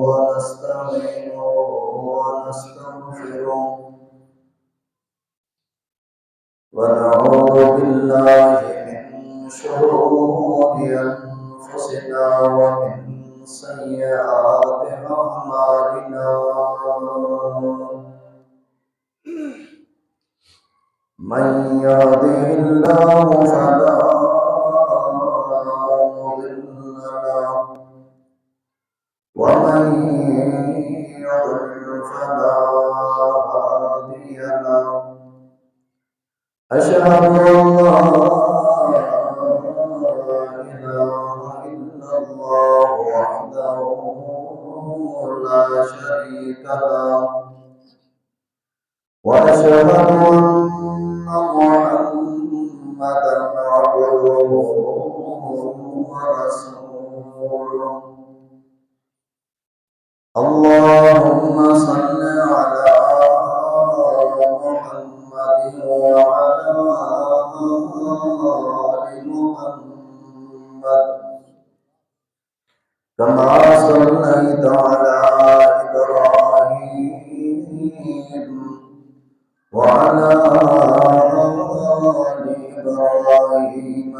ونستعينه ونستغفره ونعوذ بالله من شرور أنفسنا ومن سيئات أعمالنا من يهده الله فلا مضل له ومن يضلل فلا هادي له أشهد أن لا إله إلا الله وحده لا شريك له وأشهد أن محمدا عبده ورسوله اللهم صل على محمد وعلى آل محمد كما صليت على إبراهيم وعلى آل إبراهيم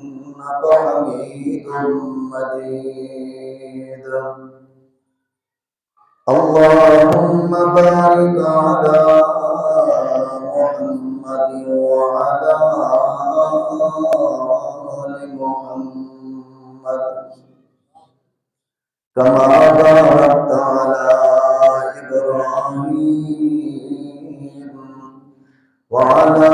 إنك حميد مجيد اللهم بارك على محمد وعلى آل محمد كما باركت على إبراهيم وعلى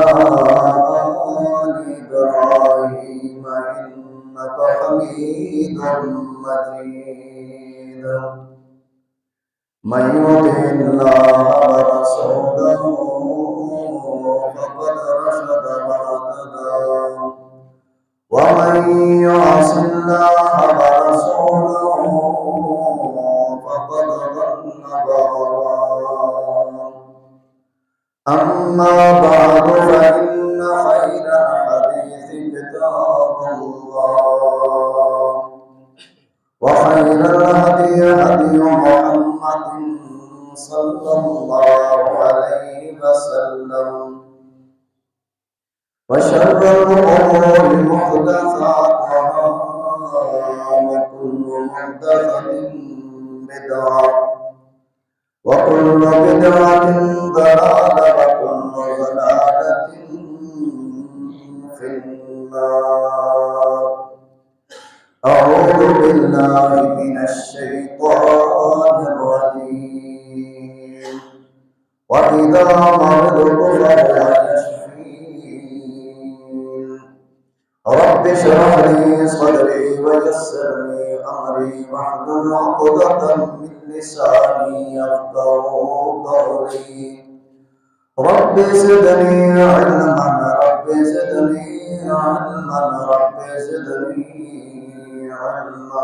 آل إبراهيم إنك حميد مجيد من يطع الله ورسوله فقد رشد واهتدى ومن يعص الله ورسوله فقد ضل ضلالا أما بعد فإن خير الحديث كتاب الله وخير الهدي هدي محمد صلى الله عليه وسلم وشر الأمور محدثاتها وكل محدثة بدعة وكل بدعة ضلالة وكل ضلالة في النار أعوذ بالله من الشيطان الرجيم وإذا مرضت فهو يشفين رب اشرح لي صدري ويسر لي أمري واحلل عقدة من لساني يفقهوا قولي رب زدني علما رب زدني علما رب زدني علما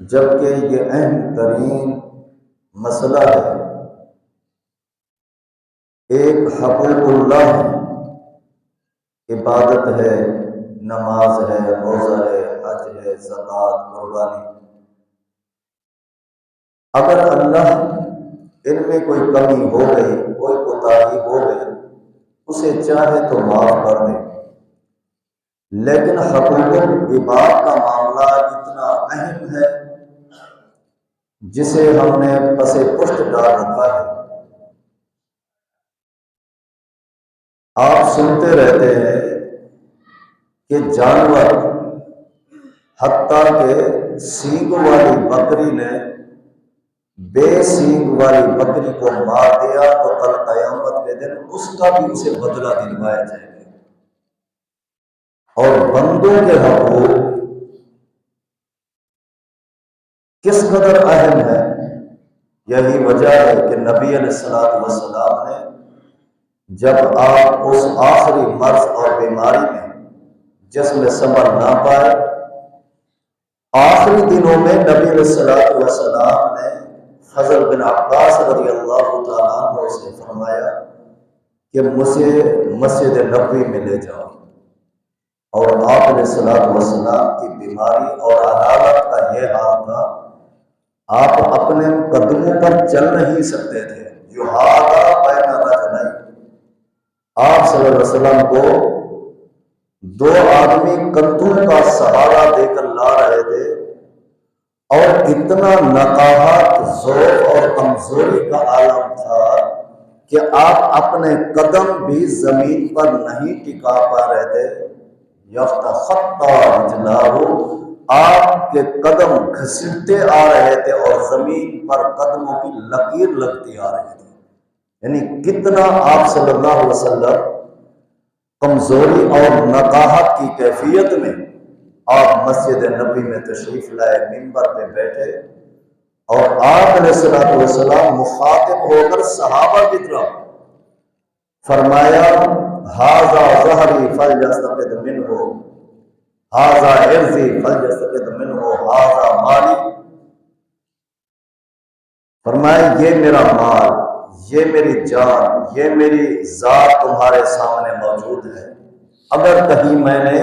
جبکہ یہ اہم ترین مسئلہ ہے، ایک حقوق اللہ ہے، عبادت ہے، نماز ہے، روزہ ہے، حج ہے، زکوٰۃ، قربانی۔ اگر اللہ ان میں کوئی کمی ہو گئی، کوئی کوتاہی ہو گئی، اسے چاہے تو معاف کر دے، لیکن حقوق العباد کا معاملہ اتنا اہم ہے جسے ہم نے پس پشت ڈال رکھا ہے۔ آپ سنتے رہتے ہیں کہ جانور، حتیٰ کہ سینگ والی بکری نے بے سینگ والی بکری کو مار دیا تو کل قیامت کے دن اس کا بھی اسے بدلہ دلوایا جائے گا۔ اور بندوں کے حقوق کس قدر اہم ہے، یہی وجہ ہے کہ نبی علیہ الصلوۃ والسلام نے جب آپ اس آخری مرض اور بیماری میں جس میں سنبھل نہ پائے، آخری دنوں میں نبی علیہ الصلوۃ والسلام نے فضل بن عباس رضی اللہ تعالیٰ عنہ سے فرمایا کہ مجھے مسجد نبوی میں لے جاؤ، اور آپ علیہ الصلوۃ والسلام کی بیماری اور عدالت کا یہ حال تھا، آپ اپنے قدموں پر چل نہیں سکتے تھے، یحاذا بین رجلین۔ آپ صلی اللہ علیہ وسلم کو دو آدمی کندھوں کا سہارا دے کر لا رہے تھے، اور اتنا نقاہت، ذوق اور کمزوری کا عالم تھا کہ آپ اپنے قدم بھی زمین پر نہیں ٹکا پا رہے تھے۔ یفتخطی رجلاه، آپ کے قدم گھسیٹتے آ رہے تھے اور زمین پر قدموں کی لکیر لگتی آ رہی تھی۔ یعنی کتنا آپ صلی اللہ علیہ وسلم کمزوری اور نقاہت کی کیفیت میں آپ مسجد نبی میں تشریف لائے، منبر پہ بیٹھے، اور آپ علیہ الصلوۃ والسلام مخاطب ہو کر صحابہ کی طرف فرمایا، ھذا ظہری فلیستفد منہ، ھذا عرضی فلیستفد منہ، ھذا مالی۔ فرمایا یہ میرا مال، یہ میری جان، یہ میری ذات تمہارے سامنے موجود ہے، اگر کہیں میں نے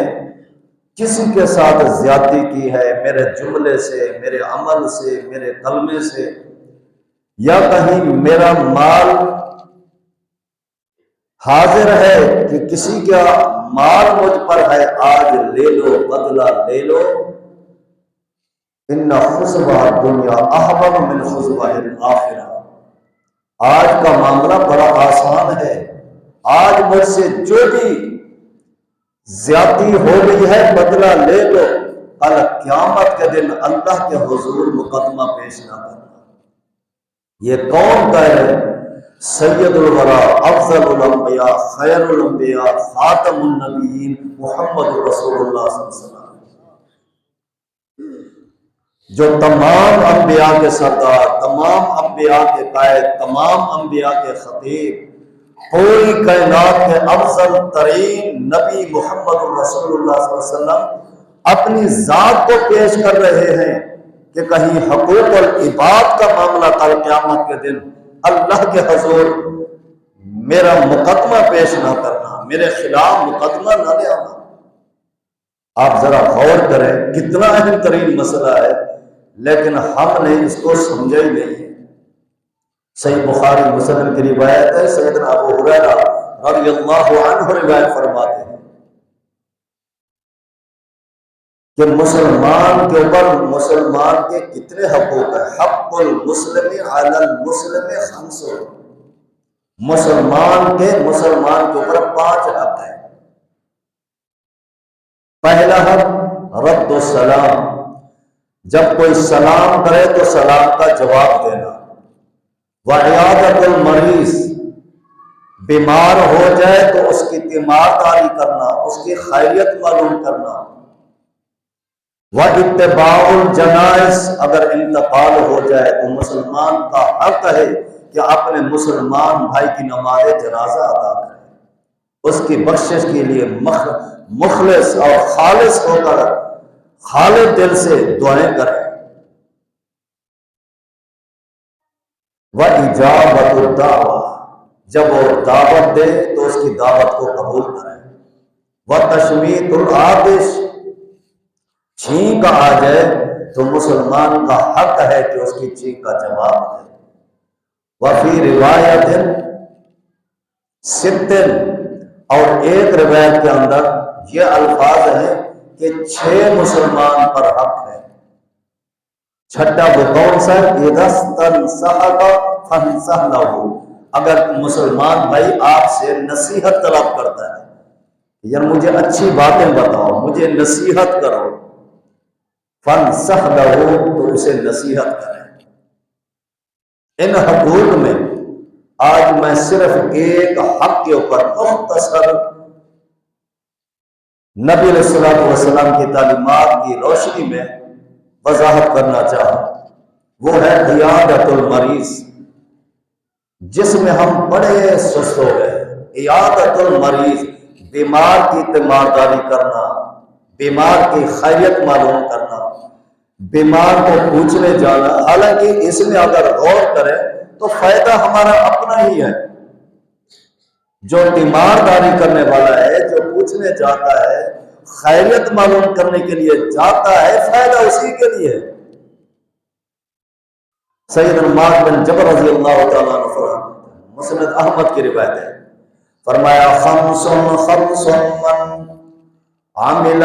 کسی کے ساتھ زیادتی کی ہے، میرے جملے سے، میرے عمل سے، میرے کلمے سے، یا کہیں میرا مال حاضر ہے کہ کسی کا مال مجھ پر ہے، آج لے لو، بدلہ لے لو، ان خصبہ الدنیا احون من خصبہ الآخرہ۔ آج کا معاملہ بڑا آسان ہے، آج مجھ سے جو بھی زیادتی ہو گئی ہے بدلہ لے لو، کل قیامت کے دن اللہ کے حضور مقدمہ پیش نہ کرنا۔ یہ کون کہے؟ سید الورا، افضل الانبیاء، خیر الانبیاء، خاتم النبیین، محمد رسول اللہ صلی اللہ علیہ وسلم، جو تمام انبیاء کے سردار، تمام انبیاء کے قائد، تمام انبیاء کے خطیب، پوری کائنات کے افضل ترین نبی محمد رسول اللہ صلی اللہ علیہ وسلم اپنی ذات کو پیش کر رہے ہیں کہ کہیں حقوق العباد کا معاملہ کل قیامت کے دن اللہ کے حضور میرا مقدمہ پیش نہ کرنا، میرے خلاف مقدمہ نہ لے آنا۔ آپ ذرا غور کریں، کتنا اہم ترین مسئلہ ہے، لیکن ہم نے اس کو سمجھا ہی نہیں ہے۔ صحیح بخاری مسلم کی روایت ہے، سیدنا ابو ہریرہ رضی اللہ عنہ روایت فرماتے ہیں کہ مسلمان کے اوپر مسلمان کے کتنے حقوق ہیں۔ حق المسلم علی المسلم خمس، مسلمان کے اوپر 5 حق ہیں۔ پہلا حق رد السلام، جب کوئی سلام کرے تو سلام کا جواب دینا۔ وعیادت المریض، بیمار ہو جائے تو اس کی تیمارداری کرنا، اس کی خیریت معلوم کرنا۔ واتباع الجنائز، اگر انتقال ہو جائے تو مسلمان کا حق ہے کہ اپنے مسلمان بھائی کی نماز جنازہ ادا کرے، اس کی بخشش کے لیے مخلص اور خالص ہو کر خالص دل سے دعائیں کرے۔ وَإِجَابَةُ الدَّعْوَةِ، جب وہ دعوت دے تو اس کی دعوت کو قبول کریں۔ وَتَشْمِيتُ الْعَاطِشِ، چھینک آ جائے تو مسلمان کا حق ہے کہ اس کی چھینک کا جواب دے۔ وَفِي رِوَایَةٍ سِتٍ، اور ایک روایت کے اندر یہ الفاظ ہیں کہ 6 مسلمان پر حق ہے۔ چھٹا وہ کون سا؟ اِذَا اسْتَنصَحَكَ فَانصَحْ لَهُ، اگر مسلمان بھائی آپ سے نصیحت طلب کرتا ہے، یعنی مجھے اچھی باتیں بتاؤ، مجھے نصیحت کرو، فَانصَحْ لَهُ، تو اسے نصیحت کریں۔ ان حقوق میں آج میں صرف ایک حق کے اوپر مختصر نبی علیہ الصلوۃ والسلام کی تعلیمات کی روشنی میں وضاحت کرنا چاہا، وہ ہے عیادت المریض، جس میں ہم بڑے سست ہو گئے۔ عیادت المریض، بیمار کی تیمارداری کرنا، بیمار کی خیریت معلوم کرنا، بیمار کو پوچھنے جانا۔ حالانکہ اس میں اگر غور کریں تو فائدہ ہمارا اپنا ہی ہے۔ جو تیمارداری کرنے والا ہے، جو پوچھنے جاتا ہے، خیریت معلوم کرنے کے لیے جاتا ہے، فائدہ اسی کے لیے ہے۔ سیدنا معاذ بن جبل رضی اللہ تعالیٰ عنہ فرماتے، مسند احمد کی روایت ہے، فرمایا خمس من عمل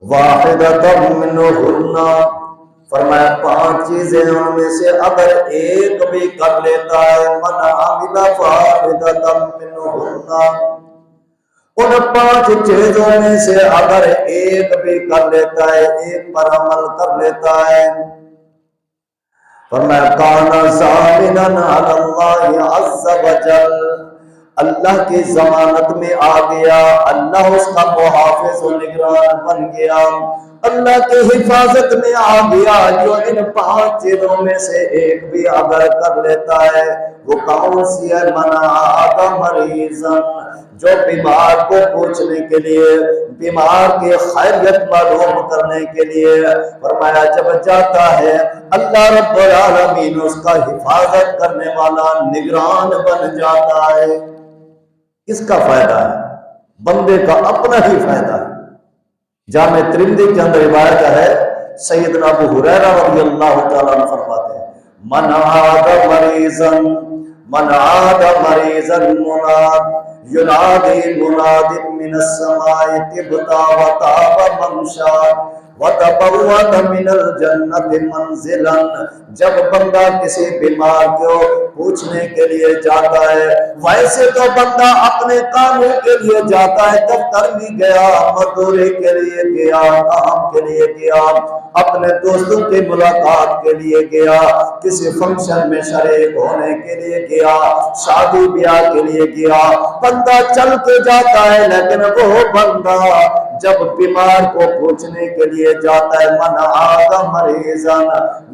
واحدۃ منہن، فرمایا 5 چیزیں ان میں سے اگر ایک بھی کر لیتا ہے، من عمل واحدۃ منہن، ان 5 چیزوں میں سے اگر ایک بھی کر لیتا ہے، ایک پر عمل کر لیتا ہے، فرمایا کان ضامنا علی اللہ عز وجل، اللہ کی ضمانت میں آ گیا، اللہ اس کا محافظ و نگران بن گیا، اللہ کی حفاظت میں آ گیا۔ جو ان 5 چیزوں میں سے ایک بھی اگر کر لیتا ہے، وہ کون سی ہے؟ منع مریضاً، جو بیمار کو پوچھنے کے لیے، بیمار کی خیریت معلوم کرنے کے لیے، فرمایا جب جاتا ہے اللہ رب العالمین اس کا حفاظت کرنے والا نگران بن جاتا ہے۔ کس کا فائدہ ہے؟ بندے کا اپنا ہی فائدہ ہے۔ جامع ترمذی کے اندر روایت ہے، سیدنا ابو ہریرہ رضی اللہ تعالیٰ عنہ فرماتے ہیں، من عاد مریضا ینادی مناد من السماء طبت وطاب ممشاک وتبوأت من الجنت منزلا، جب بندہ کسی بیمار کو پوچھنے کے لیے جاتا ہے، ویسے تو بندہ اپنے کاموں کے لیے جاتا ہے، دفتر بھی گیا، مزدوری کے لیے گیا، کام کے لیے گیا، اپنے دوستوں کی ملاقات کے لیے گیا، کسی فنکشن میں شریک ہونے کے لیے گیا، شادی بیاہ کے لیے گیا، بندہ چل کے جاتا ہے، لیکن وہ بندہ جب بیمار کو پوچھنے کے لیے جاتا ہے، من عاد مریضا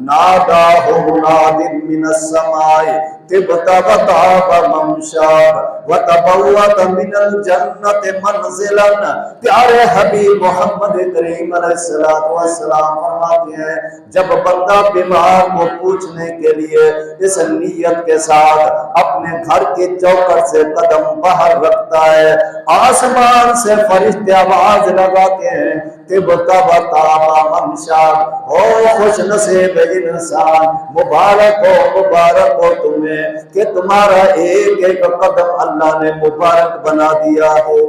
ناداہ مناد من السماء طبت وطاب ممشاک وتبوأت من الجنت منزلا، پیارے حبیب محمد کریم علیہ السلام فرماتے ہیں، جب بندہ بیمار کو پوچھنے کے لیے اس نیت کے ساتھ اپنے گھر کے چوکٹ سے قدم باہر رکھتا ہے، آسمان سے فرشتے آواز لگاتے ہیں، طبت وطاب ممشاک، او خوش نصیب انسان، مبارک ہو تمہیں کہ تمہارا ایک ایک قدم اللہ نے مبارک بنا دیا ہے،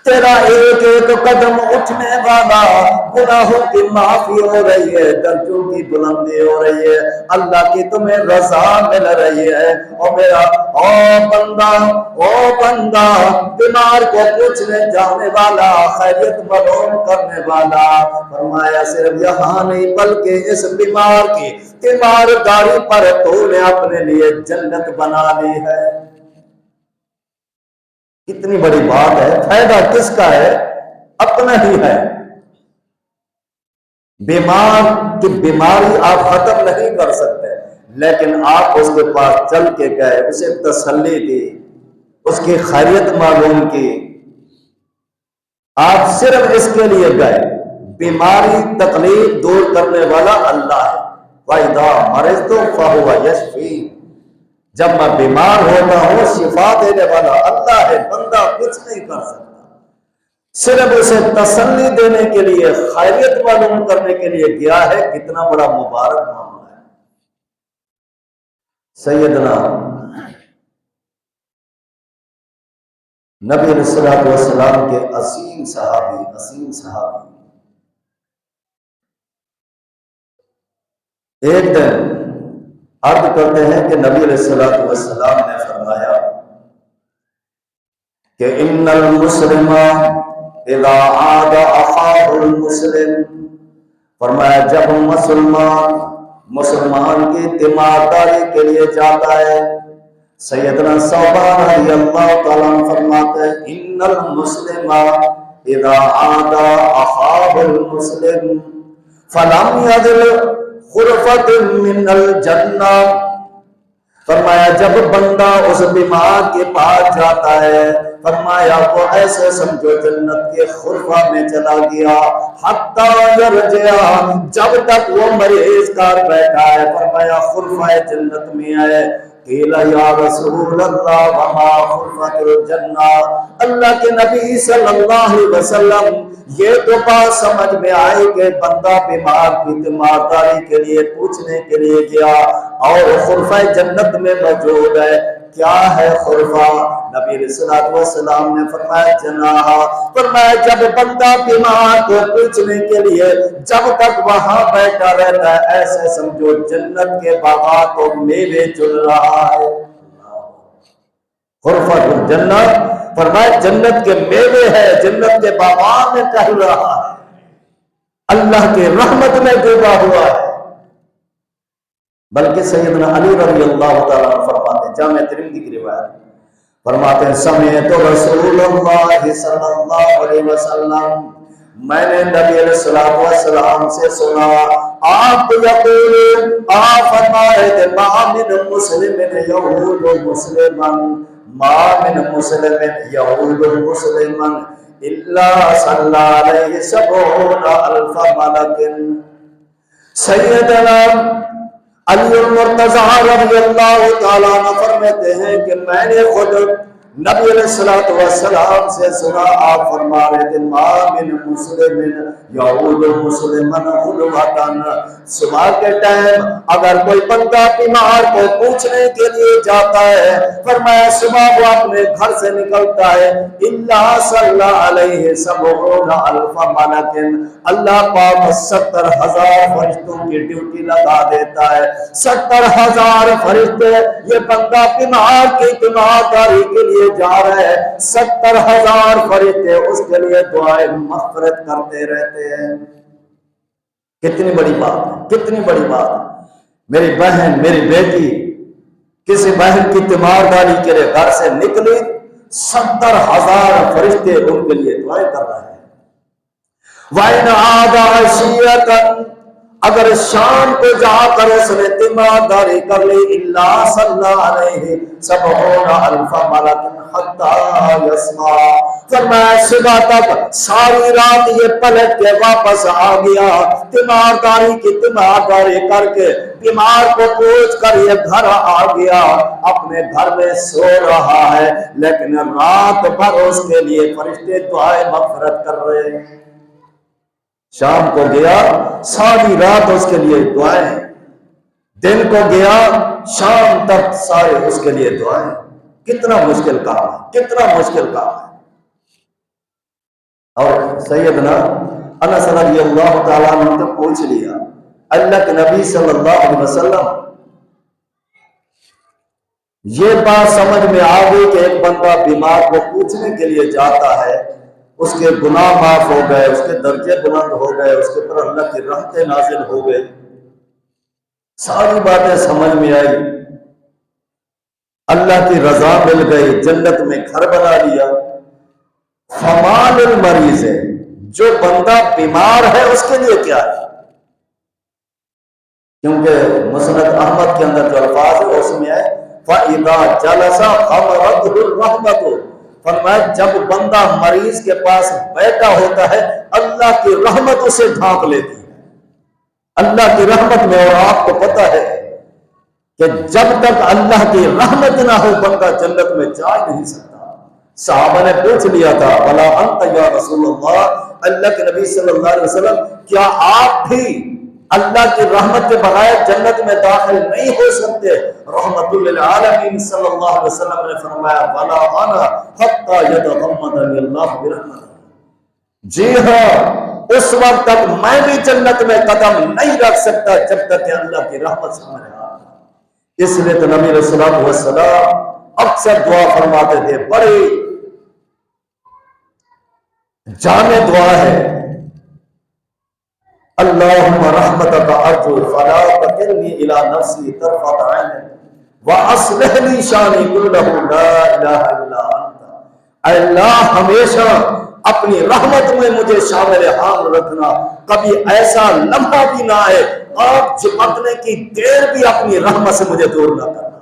تیرا ایک ایک قدم اٹھنے والا، گناہوں کی معافی ہو رہی ہے، درجوں کی بلندی ہو رہی ہے، اللہ کی تمہیں رضا مل رہی ہے۔ اور میرا او بندہ بیمار کو پوچھنے جانے والا، خیریت معلوم کرنے والا، فرمایا صرف یہاں نہیں بلکہ اس بیمار کی تیمارداری پر تو نے اپنے لیے جنت بنا لی ہے۔ کتنی بڑی بات ہے، فائدہ کس کا ہے؟ اپنا ہی ہے۔ بیمار کی بیماری آپ ختم نہیں کر سکتے، لیکن آپ اس کے پاس چل کے گئے، اسے تسلی دی، اس کی خیریت معلوم کی، آپ صرف اس کے لیے گئے۔ بیماری تکلیف دور کرنے والا اللہ ہے، وَإِذَا مَرِضْتُ فَهُوَ يَشْفِينِ، جب میں بیمار ہوتا ہوں شفا دینے والا اللہ ہے، بندہ کچھ نہیں کر سکتا، صرف اسے تسلی دینے کے لیے، خیریت معلوم کرنے کے لیے گیا ہے۔ کتنا بڑا مبارک معاملہ ہے۔ سیدنا نبی علیہ السلام کے عظیم صحابی ایک دن عرض کرتے ہیں کہ نبی علیہ السلام نے فرمایا کہ ان المسلم اذا عاد اخاه المسلم، فرمایا جب مسلمان کی تیمارداری کے لیے جاتا ہے، سیدنا ثوبان رضی اللہ تعالیٰ عنہ فرماتے ہیں ان المسلم اذا عاد اخاه المسلم فلم يدل خرفت من الجنہ، فرمایا جب بندہ اس بیمار کے پاس جاتا ہے، فرمایا وہ ایسے سمجھو جنت کے خرفہ میں چلا گیا، حتی یرجع، جب تک وہ مریض کار بیٹھا ہے، فرمایا خرفہ جنت میں ہے۔ قیل یا رسول اللہ وما خرفۃ الجنہ، اللہ کے نبی صلی اللہ علیہ وسلم یہ تو بات سمجھ میں آئی کہ بندہ بیمار کی تیمارداری کے لیے پوچھنے کے لیے گیا اور خرفہ جنت میں موجود ہے، کیا ہے خرفہ؟ نبی علیہ السلام نے فرمایا جناح، فرمایا جب بندہ بیمار کو پوچھنے کے لیے جب تک وہاں بیٹھا رہتا ہے، ایسے سمجھو جنت کے باغات اور میوے چن رہا ہے۔ خرفہ الجنت، فرمایا جنت کے میوے ہے، جنت کے باغات میں ٹہل رہا ہے، اللہ کے رحمت میں ڈوبا ہوا ہے۔ بلکہ سیدنا علی رضی اللہ تعالیٰ عنہ فرماتے ہیں، جامع ترمذی کی روایت، فرماتے ہیں سمعت رسول اللہ صلی اللہ علیہ وسلم، میں نے نبی علیہ السلام سے سنا، آپ یقول، آپ فرما رہے تھے ما من مسلم یعود مسلما، ما من مسلم یعود مسلما الا صلی علیہ 70,000 ملک۔ سیدنا علی المرتضی رضی اللہ تعالیٰ عنہ فرماتے ہیں کہ میں نے خود نبی علیہ السلام سے سنا، آپ فرما رہے تھے ما من مسلم یعود مسلما غلوۃً، صبح کے ٹائم اگر کوئی بندہ بیمار کو پوچھنے کے لیے جاتا ہے، فرمایا صبح وہ اپنے گھر سے نکلتا ہے، الا صلی علیہ 70,000 ملک، اللہ پاک 70,000 فرشتوں کی ڈیوٹی لگا دیتا ہے۔ 70,000 فرشتے یہ بندہ بیمار کی تیمارداری کے لیے جا رہے ہیں، 70,000 فرشتے اس کے لیے دعائیں مغفرت کرتے رہتے ہیں۔ کتنی بڑی بات ہے، کتنی بڑی بات ہے۔ میری بہن، میری بیٹی کسی بہن کی تیمارداری کے لیے گھر سے نکلی، 70,000 فرشتے ان کے لیے دعائیں کر رہے ہیں۔ وَإِنْ عَادَ عَشِيَّةً، اگر شام کو جا کر اس نے تیمارداری کر لی، اللہ صلی علیہ 70,000 ملک حتی یسمع، فرمایا صبح تک ساری رات یہ پلٹ کے واپس آ گیا، تیمارداری کی تیمارداری کر کے بیمار کو پوچھ کر یہ گھر آ گیا، اپنے گھر میں سو رہا ہے، لیکن رات بھر اس کے لیے فرشتے دعائیں مغفرت کر رہے ہیں۔ شام کو گیا، ساری رات اس کے لیے دعائیں، دن کو گیا، شام تک سارے اس کے لیے دعائیں۔ کتنا مشکل کام ہے، کتنا مشکل کام ہے۔ اور سیدنا انس رضی اللہ تعالیٰ عنہ نے پوچھ لیا، اللہ کے نبی صلی اللہ علیہ وسلم یہ بات سمجھ میں آ گئی کہ ایک بندہ بیمار کو پوچھنے کے لیے جاتا ہے، اس کے گناہ معاف ہو گئے، اس کے درجے بلند ہو گئے، اس کے پر اللہ کی رحمتیں نازل ہو گئی، ساری باتیں سمجھ میں آئی، اللہ کی رضا مل گئی، جنت میں گھر بنا لیا۔ فمال المریض ہے، جو بندہ بیمار ہے اس کے لیے کیا ہے؟ کیونکہ مسند احمد کے اندر جو الفاظ ہے اس میں ہے فَإِذَا جَلَسَ خَمَرَتْهُ الرَّحْمَةُ، فرمایا جب بندہ مریض کے پاس بیٹھا ہوتا ہے اللہ کی رحمت اسے ڈھانپ لیتی ہے۔ اللہ کی رحمت میں، اور آپ کو پتہ ہے کہ جب تک اللہ کی رحمت نہ ہو بندہ جنت میں جا ہی نہیں سکتا۔ صحابہ نے پوچھ لیا تھا بلا انت یا رسول اللہ، اللہ کے نبی صلی اللہ علیہ وسلم کیا آپ بھی اللہ کی رحمت کے بغیر جنت میں داخل نہیں ہو سکتے؟ رحمت للعالمین صلی اللہ علیہ وسلم نے فرمایا بلا انا حتی یتغمدنی اللہ برحمتہ، جی ہاں اس وقت تک میں بھی جنت میں قدم نہیں رکھ سکتا جب تک کہ اللہ کی رحمت سامنے آ۔ اس لیے تو نبی علیہ الصلوۃ والسلام اکثر دعا فرماتے تھے، بڑی جامع دعا ہے، اللہم رحمتک ارجو فلا تکلنی الی نفسی طرفۃ عین واصلح لی شانی کلہ لا الہ الا انت، اے اللہ ہمیشہ اپنی رحمت میں مجھے شامل حال رکھنا، کبھی ایسا لمحہ بھی نہ آئے آپ جھپکنے کی دیر بھی اپنی رحمت سے مجھے دور نہ کرنا۔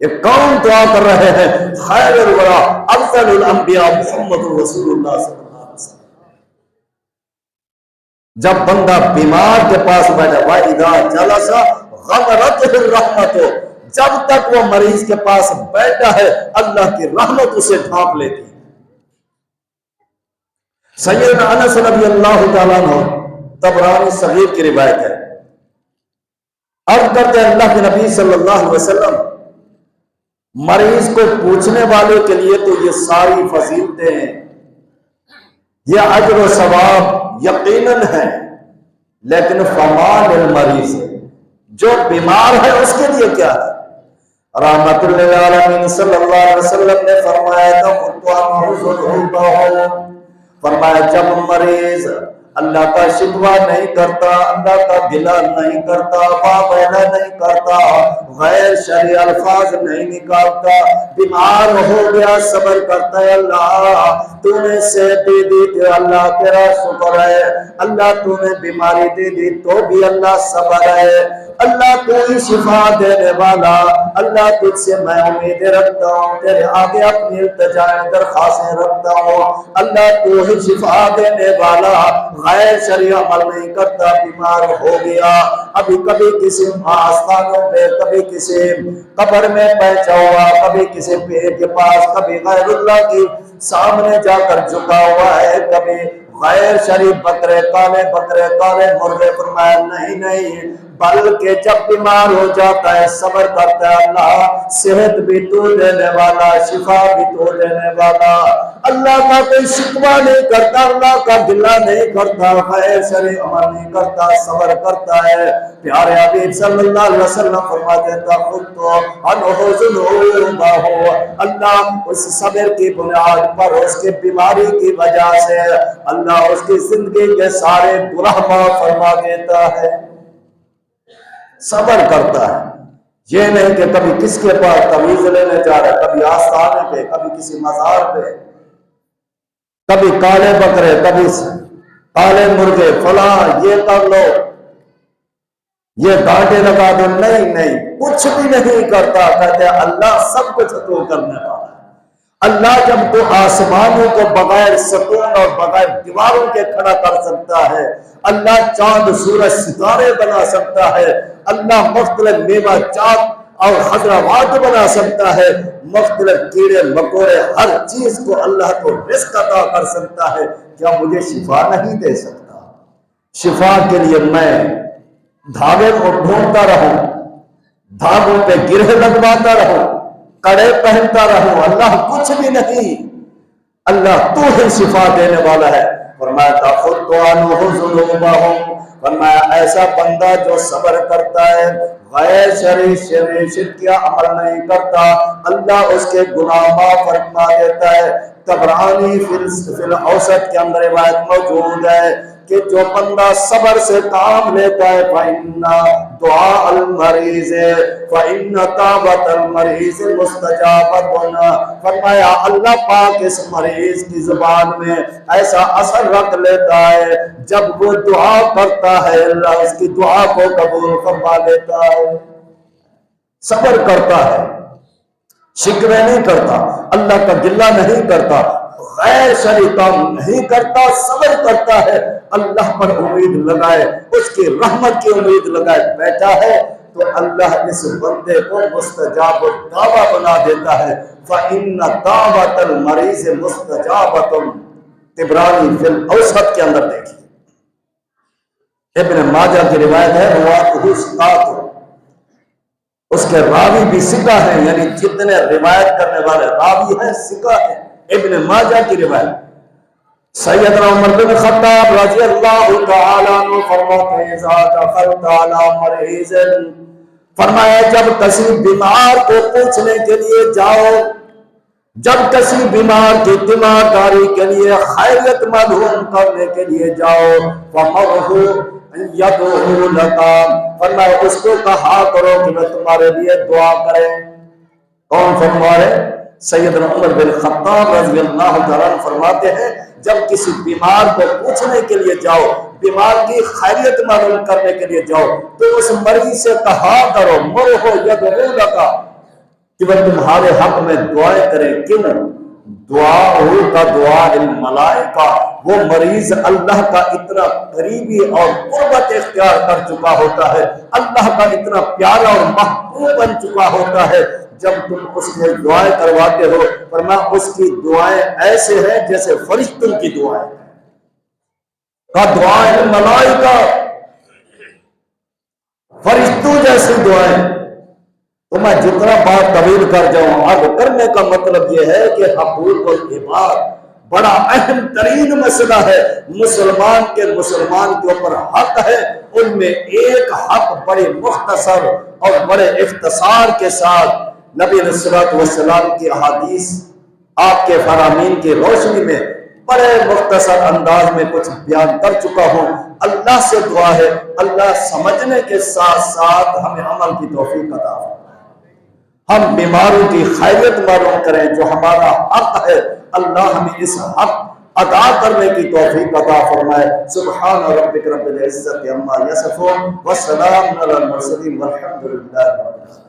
یہ کون دعا کر رہے ہیں؟ خیر الورا افضل الانبیاء محمد رسول اللہ صلی اللہ علیہ وسلم۔ جب بندہ بیمار کے پاس بیٹھا وَإِذَا جَلَسَ غَمَرَتْهُ الرَّحْمَةُ، جب تک وہ مریض کے پاس بیٹھا ہے اللہ کی رحمت اسے ڈھانپ لیتی۔ سیدنا انس رضی اللہ تعالیٰ عنہ، طبرانی صغیر کی روایت ہے، عرض کرتے ہیں اللہ کے نبی صلی اللہ علیہ وسلم مریض کو پوچھنے والے کے لیے تو یہ ساری فضیلتیں ہیں، یہ اجر و ثواب یقیناً ہے، لیکن فمان المریض جو بیمار ہے اس کے لیے کیا ہے؟ رحمت للعالمین صلی اللہ علیہ وسلم نے فرمایا تھا، فرمایا جب مریض اللہ کا شکوہ نہیں کرتا، اللہ کا گلہ نہیں کرتا، واویلا نہیں کرتا، غیر شرعی الفاظ نہیں نکالتا، بیمار ہو گیا صبر کرتا ہے، اللہ تو نے صحت دے دی تو اللہ تیرا شکر ہے، اللہ تو نے بیماری دے دی تو بھی اللہ صبر ہے، اللہ تو ہی شفا دینے والا، اللہ تجھ سے میں امید رکھتا ہوں، تیرے آگے اپنی التجائیں درخواستیں رکھتا ہوں، اللہ تو ہی شفا دینے والا، غیر شرعی عمل نہیں کرتا، بیمار ہو گیا، ابھی کبھی کسی آستانوں پہ، کبھی کسی قبر میں بیٹھا ہوا، کبھی کسی پیر کے پاس، کبھی غیر اللہ کی سامنے جا کر جھکا ہوا ہے، کبھی غیر شریف بکرے کالے مرغے، فرمایا نہیں بلکہ جب بیمار ہو جاتا ہے صبر کرتا ہے، اللہ صحت بھی تو دینے والا، شفا بھی تو دینے والا، اللہ کا کوئی شکوہ نہیں کرتا، اللہ کا گلہ نہیں کرتا، غیر شرعی عمل نہیں کرتا، صبر کرتا ہے۔ پیارے حبیب صلی اللہ علیہ وسلم فرماتے تھا خود تو اللہ اس صبر کی بنیاد پر، اس کی بیماری کی وجہ سے اللہ اس کی زندگی کے سارے گناہ معاف فرما دیتا ہے۔ صبر کرتا ہے، یہ نہیں کہ کبھی کس کے پاس تعویذ لینے جا رہا ہے، کبھی آستانے پہ، کبھی کسی مزار پہ، کبھی کالے بکرے، کبھی کالے مرغے، فلاں یہ کر لو، یہ گانٹے لگا دو، نہیں کچھ بھی نہیں کرتا، کہتے ہیں اللہ سب کچھ تو کرنے والا ہے۔ اللہ جب تو آسمانوں کو بغیر ستون اور بغیر دیواروں کے کھڑا کر سکتا ہے، اللہ چاند سورج ستارے بنا سکتا ہے، اللہ مختلف میوہ جات اور خضروات بنا سکتا ہے، مختلف کیڑے مکوڑے ہر چیز کو اللہ کو رزق عطا کر سکتا ہے، کیا مجھے شفا نہیں دے سکتا؟ شفا کے لیے میں دھاگے کو ڈھونڈتا رہوں، دھاگوں پہ گرہ لگواتا رہوں، کڑے پہنتا رہوں، اللہ کچھ بھی نہیں، اللہ تو ہی شفا دینے والا ہے۔ فرمایا تاخذ عنہم ذنوبہم، فرمایا ایسا بندہ جو صبر کرتا ہے، غیر شرعی شرکیہ عمل نہیں کرتا، اللہ اس کے گناہ معاف فرما دیتا ہے۔ طبرانی فی الاوسط کے اندر روایت موجود ہے کہ جو بندہ صبر سے کام لیتا ہے فَإِنَّ دُعَاءَ الْمَرِيضِ فَإِنَّ دَعْوَةَ الْمَرِيضِ مُسْتَجَابَةٌ، فرمایا اللہ پاک اس مریض کی زبان میں ایسا اثر رکھ لیتا ہے، جب وہ دعا کرتا ہے اللہ اس کی دعا کو قبول فرما لیتا ہے۔ صبر کرتا ہے، شکوے نہیں کرتا، اللہ کا گلہ نہیں کرتا، غیر شرعی کام نہیں کرتا، صبر کرتا ہے، اللہ پر امید لگائے، اس کی رحمت کی امید لگائے بیٹھا ہے، تو اللہ اس بندے کو مستجاب الدعویٰ بنا دیتا ہے۔ فَإِنَّ دَعْوَةَ الْمَرِيضِ مُسْتَجَابَةٌ، طبرانی فی الاوسط کے اندر دیکھیے، ابن ماجہ کی روایت ہے، رواتہ ثقات، اس کے راوی بھی ثقہ ہیں، یعنی جتنے روایت کرنے والے راوی ہیں ثقہ ہیں، ابن ماجہ کی روایت۔ سیدنا عمر بن خطاب رضی اللہ تعالیٰ عنہ فرماتے ہیں اذا دخلت علی مریض، فرمایا جب کسی بیمار کو پوچھنے کے لیے جاؤ، جب کسی بیمار کی تیمارداری کے لیے خیریت معلوم کرنے کے لیے جاؤ، فَمَرْهُ يَدْعُو لَكَ، فرمایا اس کو کہا کرو کہ میں تمہارے لیے دعا کرے۔ کون فرما رہے؟ سیدنا عمر بن خطاب رضی اللہ تعالیٰ فرماتے ہیں جب کسی بیمار کو پوچھنے کے لیے جاؤ، بیمار کی خیریت معلوم کرنے کے لیے جاؤ، تو اس مریض سے کہا کرو مَرْهُ يَدْعُو لَكَ، کہ وہ تمہارے حق میں دعائیں کریں۔ کیوں؟ دعا کا دعا الملائکہ، وہ مریض اللہ کا اتنا قریبی اور قربت اختیار کر چکا ہوتا ہے، اللہ کا اتنا پیارا اور محبوب بن چکا ہوتا ہے، جب تم اس میں دعائیں کرواتے ہو، فرمایا اس کی دعائیں ایسے ہیں جیسے فرشتوں کی دعائیں کا دعائیں الملائکہ، فرشتوں جیسی دعائیں۔ تو میں جتنا بات طویل کر جاؤں، اب کرنے کا مطلب یہ ہے کہ حقوق العباد بڑا اہم ترین مسئلہ ہے، مسلمان کے اوپر حق ہے، ان میں ایک حق بڑے مختصر اور بڑے اختصار کے ساتھ نبی علیہ الصلوۃ والسلام کی احادیث، آپ کے فرامین کی روشنی میں بڑے مختصر انداز میں کچھ بیان کر چکا ہوں۔ اللہ سے دعا ہے اللہ سمجھنے کے ساتھ ساتھ ہمیں عمل کی توفیق عطا فرمائے، ہم بیماروں کی خیریت معلوم کریں، جو ہمارا حق ہے اللہ ہمیں اس حق ادا کرنے کی توفیق عطا فرمائے۔ سبحان ربک رب العزت عما یصفون والسلام علی المرسلین والحمد للہ۔